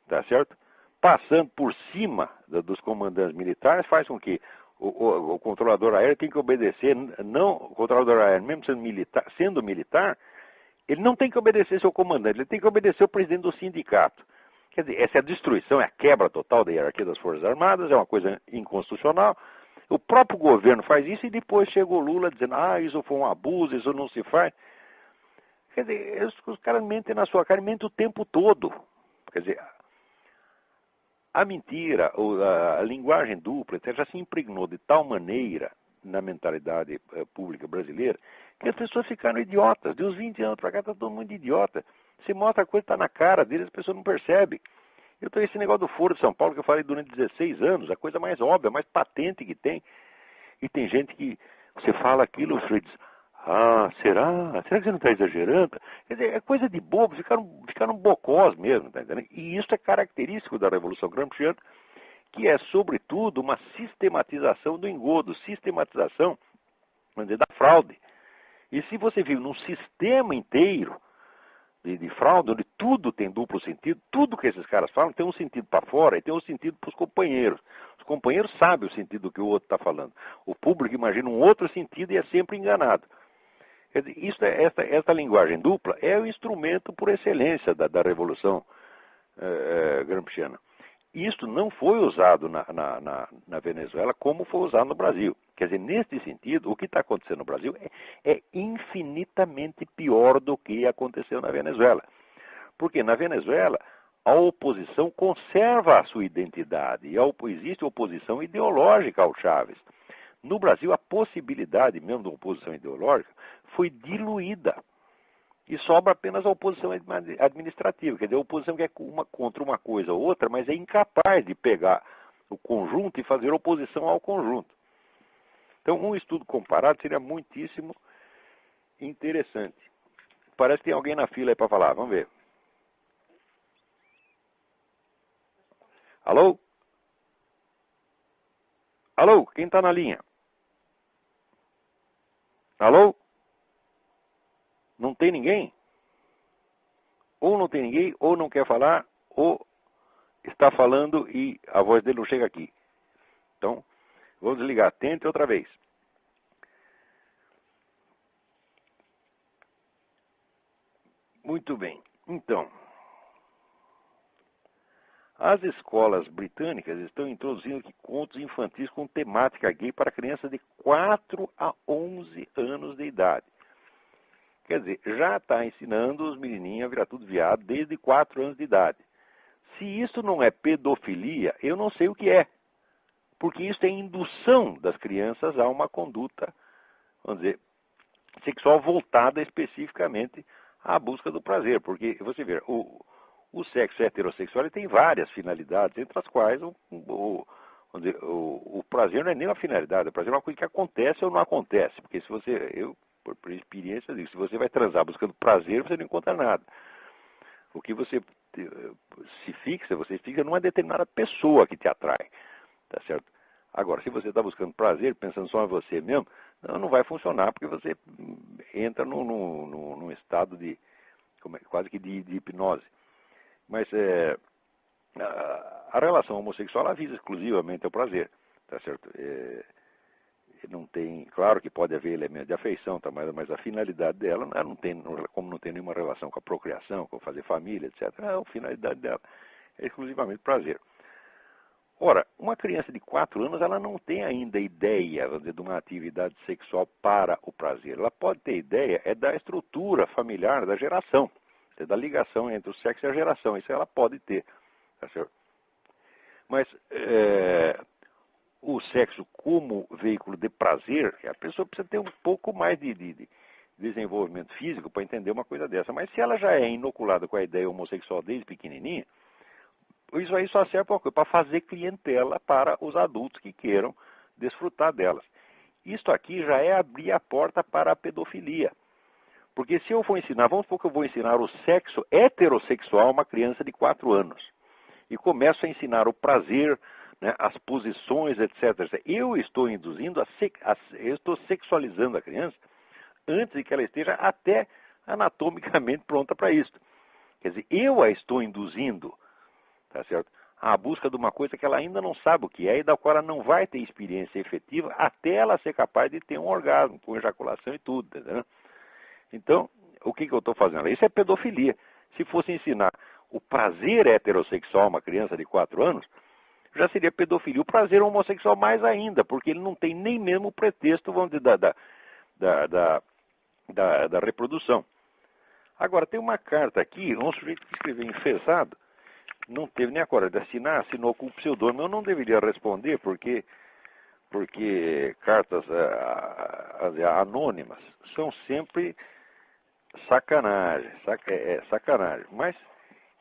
tá certo? Passando por cima dos comandantes militares, faz com que o controlador aéreo tenha que obedecer, não o controlador aéreo, mesmo sendo militar, Ele não tem que obedecer seu comandante, ele tem que obedecer o presidente do sindicato. Quer dizer, essa é a destruição, é a quebra total da hierarquia das Forças Armadas, é uma coisa inconstitucional. O próprio governo faz isso e depois chega o Lula dizendo, isso foi um abuso, isso não se faz. Quer dizer, os caras mentem na sua cara, mentem o tempo todo. Quer dizer, a mentira, a linguagem dupla, já se impregnou de tal maneira na mentalidade pública brasileira que as pessoas ficaram idiotas. De uns 20 anos para cá está todo mundo idiota. Se mostra a coisa está na cara deles, as pessoas não percebem. Eu tenho esse negócio do Foro de São Paulo que eu falei durante 16 anos, a coisa mais óbvia, mais patente que tem. E tem gente que você fala aquilo, você diz, será? Será que você não está exagerando? Quer dizer, é coisa de bobo, ficaram bocós mesmo, tá entendendo? E isso é característico da Revolução Gramsciana, que é, sobretudo, uma sistematização do engodo, sistematização, vamos dizer, da fraude. E se você vive num sistema inteiro de fraude, onde tudo tem duplo sentido, tudo que esses caras falam tem um sentido para fora e tem um sentido para os companheiros. Os companheiros sabem o sentido do que o outro está falando. O público imagina um outro sentido e é sempre enganado. Quer dizer, esta linguagem dupla é o instrumento por excelência da Revolução Gramsciana. Isto não foi usado na Venezuela como foi usado no Brasil. Quer dizer, neste sentido, o que está acontecendo no Brasil é infinitamente pior do que aconteceu na Venezuela. Porque na Venezuela, a oposição conserva a sua identidade e existe oposição ideológica ao Chávez. No Brasil, a possibilidade mesmo de oposição ideológica foi diluída. E sobra apenas a oposição administrativa, quer dizer, a oposição que é contra uma coisa ou outra, mas é incapaz de pegar o conjunto e fazer oposição ao conjunto. Então, um estudo comparado seria muitíssimo interessante. Parece que tem alguém na fila aí para falar, vamos ver. Alô? Alô, quem está na linha? Alô? Não tem ninguém? Ou não tem ninguém, ou não quer falar, ou está falando e a voz dele não chega aqui. Então, vou desligar. Tente outra vez. Muito bem. Então, as escolas britânicas estão introduzindo aqui contos infantis com temática gay para crianças de 4 a 11 anos de idade. Quer dizer, já está ensinando os menininhos a virar tudo viado desde 4 anos de idade. Se isso não é pedofilia, eu não sei o que é. Porque isso é indução das crianças a uma conduta, vamos dizer, sexual voltada especificamente à busca do prazer. Porque, você vê, o sexo heterossexual tem várias finalidades, entre as quais o prazer não é nem uma finalidade, o prazer é uma coisa que acontece ou não acontece. Porque se você, por experiência, eu digo, se você vai transar buscando prazer, você não encontra nada. O que você fica numa determinada pessoa que te atrai, tá certo? Agora, se você está buscando prazer, pensando só em você mesmo, não vai funcionar, porque você entra num estado de, quase que de hipnose. Mas a relação homossexual ela visa exclusivamente o prazer, tá certo? Não tem, claro que pode haver elementos de afeição, tá, mas a finalidade dela como não tem nenhuma relação com a procriação, com fazer família, etc. A finalidade dela é exclusivamente prazer. Ora, uma criança de 4 anos, ela não tem ainda ideia, vamos dizer, de uma atividade sexual para o prazer. Ela pode ter ideia da estrutura familiar, da geração, da ligação entre o sexo e a geração. Isso ela pode ter, tá certo? Mas o sexo como veículo de prazer, a pessoa precisa ter um pouco mais de desenvolvimento físico para entender uma coisa dessa. Mas se ela já é inoculada com a ideia homossexual desde pequenininha, isso aí só serve para fazer clientela para os adultos que queiram desfrutar delas. Isto aqui já é abrir a porta para a pedofilia. Porque se eu for ensinar, vamos supor que eu vou ensinar o sexo heterossexual a uma criança de 4 anos. E começo a ensinar o prazer, né, as posições, etc. Eu estou induzindo, eu estou sexualizando a criança antes de que ela esteja até anatomicamente pronta para isso. Quer dizer, eu a estou induzindo, tá certo, à busca de uma coisa que ela ainda não sabe o que é e da qual ela não vai ter experiência efetiva até ela ser capaz de ter um orgasmo, com ejaculação e tudo, entendeu? Então, o que eu estou fazendo? Isso é pedofilia. Se fosse ensinar o prazer heterossexual a uma criança de 4 anos, já seria pedofilia. O prazer homossexual mais ainda, porque ele não tem nem mesmo o pretexto, vamos dizer, da reprodução. Agora, tem uma carta aqui, um sujeito que escreveu enfesado, não teve nem a coragem de assinar, assinou com o pseudônimo. Eu não deveria responder, porque cartas anônimas são sempre sacanagem, sacanagem. Mas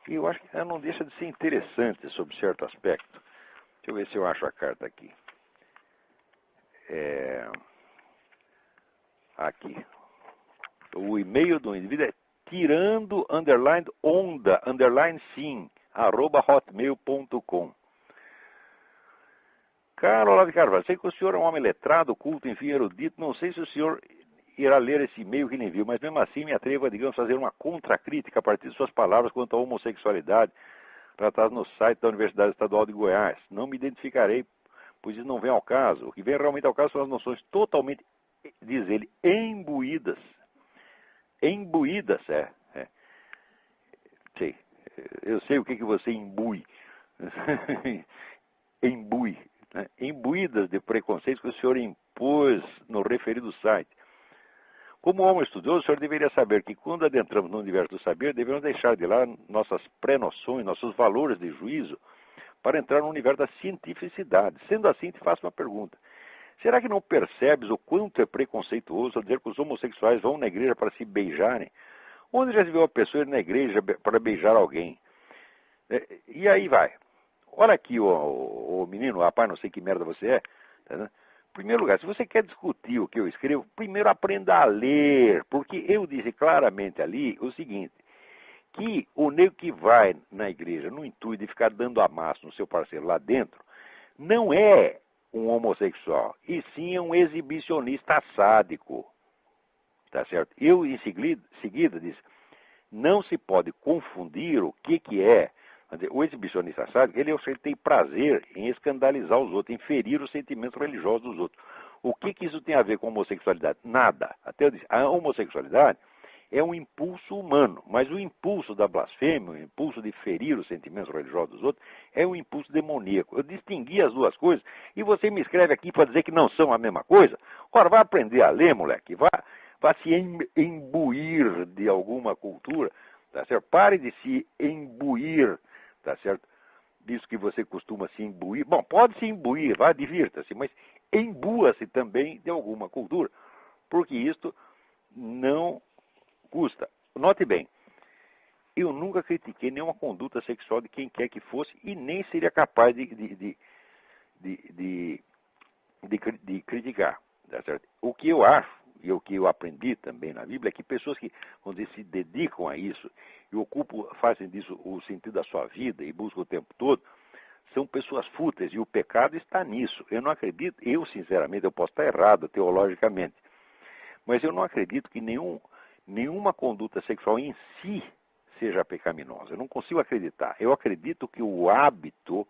eu acho que ela não deixa de ser interessante sob certo aspecto. Deixa eu ver se eu acho a carta aqui. Aqui. O e-mail do indivíduo é tirando, onda, sim, @hotmail.com. Caro Olavo de Carvalho, sei que o senhor é um homem letrado, culto, enfim, erudito. Não sei se o senhor irá ler esse e-mail que lhe enviou, mas mesmo assim me atrevo a, digamos, fazer uma contracrítica a partir de suas palavras quanto à homossexualidade tratadas no site da Universidade Estadual de Goiás. Não me identificarei, pois isso não vem ao caso. O que vem realmente ao caso são as noções totalmente, diz ele, imbuídas. Imbuídas, Sei. Eu sei o que você imbui. Imbui. Né? Imbuídas de preconceitos que o senhor impôs no referido site. Como homem estudioso, o senhor deveria saber que quando adentramos no universo do saber, devemos deixar de lá nossas pré-noções, nossos valores de juízo, para entrar no universo da cientificidade. Sendo assim, te faço uma pergunta. Será que não percebes o quanto é preconceituoso dizer que os homossexuais vão na igreja para se beijarem? Onde já se viu uma pessoa ir na igreja para beijar alguém? E aí vai. Olha aqui, o menino, rapaz, não sei que merda você é. Tá, né? Em primeiro lugar, se você quer discutir o que eu escrevo, primeiro aprenda a ler. Porque eu disse claramente ali o seguinte, que o nego que vai na igreja no intuito de ficar dando amasso no seu parceiro lá dentro, não é um homossexual, e sim é um exibicionista sádico. Tá certo? Eu, em seguida, disse, não se pode confundir o que é. O exibicionista sádico, ele tem prazer em escandalizar os outros, em ferir os sentimentos religiosos dos outros. O que isso tem a ver com homossexualidade? Nada. Até eu disse, a homossexualidade é um impulso humano, mas o impulso da blasfêmia, o impulso de ferir os sentimentos religiosos dos outros, é um impulso demoníaco. Eu distingui as duas coisas e você me escreve aqui para dizer que não são a mesma coisa? Ora, vai aprender a ler, moleque, vai se imbuir de alguma cultura, tá certo? Pare de se imbuir, tá certo? Disso que você costuma se imbuir. Bom, pode se imbuir, vá, divirta-se, mas imbua-se também de alguma cultura, porque isto não custa. Note bem, eu nunca critiquei nenhuma conduta sexual de quem quer que fosse e nem seria capaz de criticar. Tá certo? O que eu acho, e o que eu aprendi também na Bíblia, é que pessoas que, vamos dizer, se dedicam a isso e fazem disso o sentido da sua vida e buscam o tempo todo, são pessoas fúteis e o pecado está nisso. Eu não acredito, sinceramente, eu posso estar errado teologicamente, mas eu não acredito que nenhuma conduta sexual em si seja pecaminosa. Eu não consigo acreditar. Eu acredito que o hábito,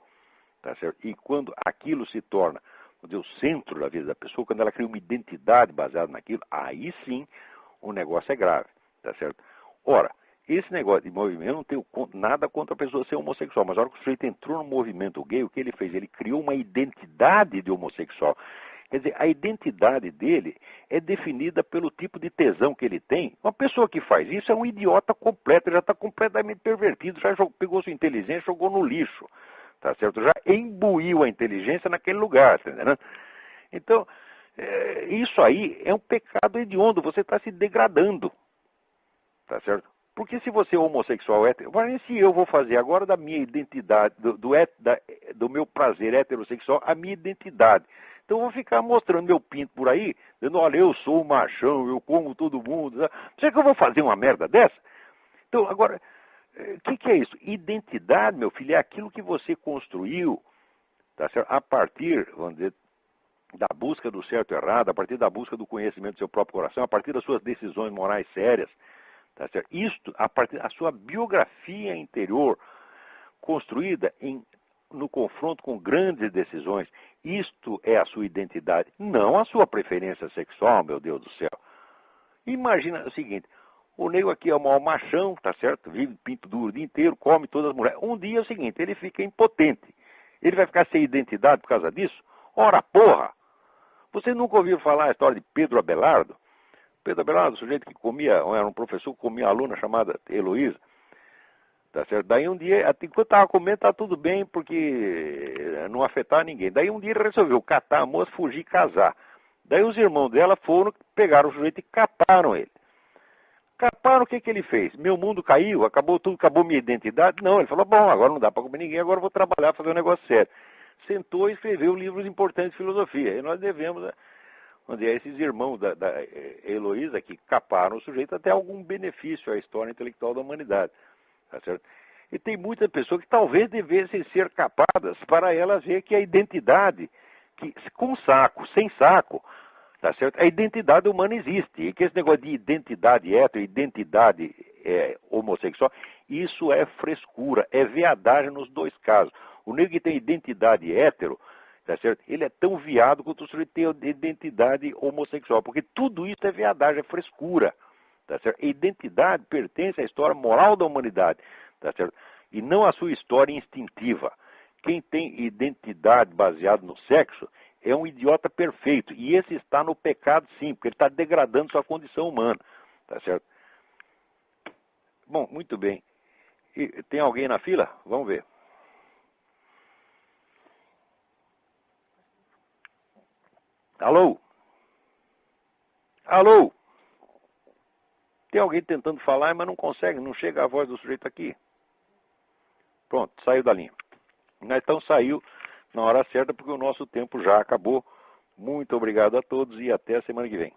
tá certo? E quando aquilo se torna o centro da vida da pessoa, quando ela cria uma identidade baseada naquilo, aí sim o negócio é grave, tá certo? Ora, esse negócio de movimento, eu não tenho nada contra a pessoa ser homossexual, mas a hora que o sujeito entrou no movimento gay, o que ele fez? Ele criou uma identidade de homossexual. Quer dizer, a identidade dele é definida pelo tipo de tesão que ele tem. Uma pessoa que faz isso é um idiota completo, já está completamente pervertido, já pegou sua inteligência e jogou no lixo. Tá certo? Já imbuiu a inteligência naquele lugar, tá entendendo? Então, isso aí é um pecado hediondo, você está se degradando, tá certo? Porque se você é homossexual hétero, se eu vou fazer agora da minha identidade, do meu prazer heterossexual, a minha identidade. Então eu vou ficar mostrando meu pinto por aí, dizendo, olha, eu sou um machão, eu como todo mundo. Sabe? Será que eu vou fazer uma merda dessa? Então, agora, o que é isso? Identidade, meu filho, é aquilo que você construiu, tá certo? A partir, vamos dizer, da busca do certo e errado, a partir da busca do conhecimento do seu próprio coração, a partir das suas decisões morais sérias, tá certo? Isto, a partir da sua biografia interior, construída no confronto com grandes decisões, isto é a sua identidade, não a sua preferência sexual, meu Deus do céu. Imagina o seguinte, O nego aqui é o maior machão, tá certo? Vive pinto duro o dia inteiro, come todas as mulheres. Um dia é o seguinte, ele fica impotente. Ele vai ficar sem identidade por causa disso? Ora, porra! Você nunca ouviu falar a história de Pedro Abelardo? Pedro Abelardo, o sujeito que comia, era um professor que comia uma aluna chamada Heloísa. Tá certo? Daí um dia, enquanto estava comendo, tá tudo bem, porque não afetava ninguém. Daí um dia ele resolveu catar a moça, fugir e casar. Daí os irmãos dela foram, pegaram o sujeito e caparam ele. Caparam, o que ele fez? Meu mundo caiu, acabou tudo, acabou minha identidade? Não, ele falou, bom, agora não dá para comer ninguém, agora eu vou trabalhar, fazer um negócio sério. Sentou e escreveu livros importantes de filosofia. E nós devemos, onde esses irmãos da Heloísa, que caparam o sujeito, até algum benefício à história intelectual da humanidade. Tá certo? E tem muitas pessoas que talvez devessem ser capadas para elas ver que a identidade, que, com saco, sem saco, tá certo? A identidade humana existe. E que esse negócio de identidade hétero, identidade homossexual, isso é frescura, é veadagem nos dois casos. O nego que tem identidade hétero, tá certo? Ele é tão viado quanto o sujeito tem identidade homossexual, porque tudo isso é veadagem, é frescura. Tá certo? A identidade pertence à história moral da humanidade, tá certo? E não à sua história instintiva. Quem tem identidade baseada no sexo é um idiota perfeito. E esse está no pecado, sim, porque ele está degradando sua condição humana. Tá certo? Bom, muito bem. E tem alguém na fila? Vamos ver. Alô? Alô? Tem alguém tentando falar, mas não consegue, não chega a voz do sujeito aqui. Pronto, saiu da linha. Então saiu na hora certa, porque o nosso tempo já acabou. Muito obrigado a todos e até a semana que vem.